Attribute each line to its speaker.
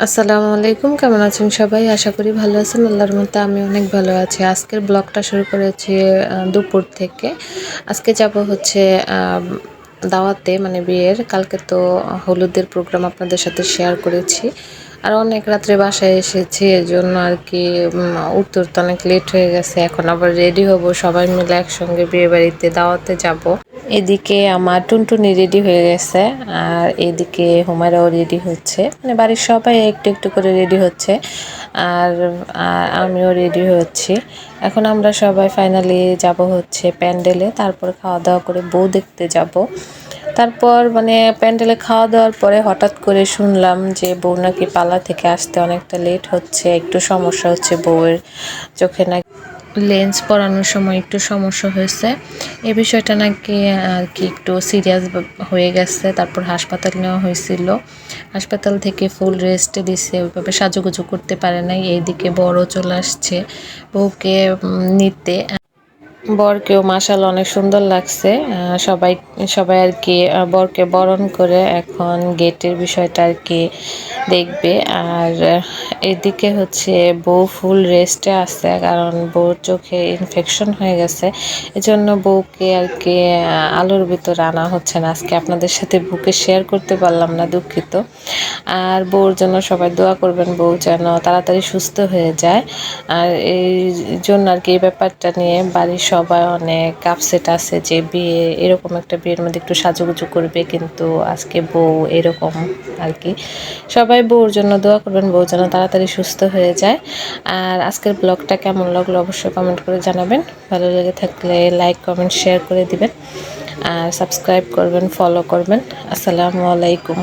Speaker 1: আসসালামু আলাইকুম, কেমন আছেন সবাই? আশা করি ভালো আছেন। আল্লাহর রহমতে আমি অনেক ভালো আছি। আজকের ব্লগটা শুরু করেছি দুপুর থেকে। আজকে যাব হচ্ছে দাওয়াতে, মানে বিয়ের। কালকে তো হলুদের প্রোগ্রাম আপনাদের সাথে শেয়ার করেছি। আর অনেক রাত্রে বাসায় এসেছি, এজন্য আর কি উঠতে উঠতে অনেক লেট হয়ে গেছে। এখন আবার রেডি হব, সবাই মিলে একসঙ্গে বিয়ে বাড়িতে দাওয়াতে যাব। এদিকে আমার টুনটুনি রেডি হয়ে গেছে, আর এদিকে হুমায়রাও রেডি হচ্ছে, মানে বাড়ির সবাই একটু একটু করে রেডি হচ্ছে। আর আমিও রেডি হচ্ছি। এখন আমরা সবাই ফাইনালি যাব হচ্ছে প্যান্ডেলে, তারপর খাওয়া দাওয়া করে বউ দেখতে যাব। তারপর মানে প্যান্ডেলে খাওয়া দাওয়ার পরে হঠাৎ করে শুনলাম যে বউ নাকি পালা থেকে আসতে অনেকটা লেট হচ্ছে, একটু সমস্যা হচ্ছে, বউয়ের চোখে নাকি লেন্স পরানোর সময় একটু সমস্যা হয়েছে। এই বিষয়টা নাকি আর কি একটু সিরিয়াস হয়ে গেছে। তারপর হাসপাতাল নেওয়া হয়েছিল, হাসপাতাল থেকে ফুল রেস্টে দিছে, ওইভাবে সাজুগুজু করতে পারে নাই। এইদিকে বড় চলে আসছে বউকে নিতে। বরকেও মাশাআল্লাহ অনেক সুন্দর লাগছে। সবাই সবাই আর কি বরকে বরণ করে এখন গেটের বিষয়টা আর কি দেখবে। আর এদিকে হচ্ছে বউ ফুল রেস্টে আছে, কারণ বউর চোখে ইনফেকশন হয়ে গেছে। এজন্য বউকে আর কি আলোর ভিতরে আনা হচ্ছে না। আজকে আপনাদের সাথে বউকে শেয়ার করতে পারলাম না, দুঃখিত। আর বউর জন্য সবাই দোয়া করবেন, বউ যেন তাড়াতাড়ি সুস্থ হয়ে যায়। আর এই জন্য আর কি এই ব্যাপারটা নিয়ে বাড়ির সবাই অনেক আপসেট আছে যে বিয়ে, এরকম একটা বিয়ের মধ্যে একটু সাজুগুজু করবে, কিন্তু আজকে বউ এরকম আর কি। সবাই বউর জন্য দোয়া করবেন, বউ যেন তাড়াতাড়ি সুস্থ হয়ে যায়। আর আজকের ব্লগটা কেমন লাগলো অবশ্যই কমেন্ট করে জানাবেন। ভালো লেগে থাকলে লাইক কমেন্ট শেয়ার করে দিবেন, আর সাবস্ক্রাইব করবেন, ফলো করবেন। আসসালামু আলাইকুম।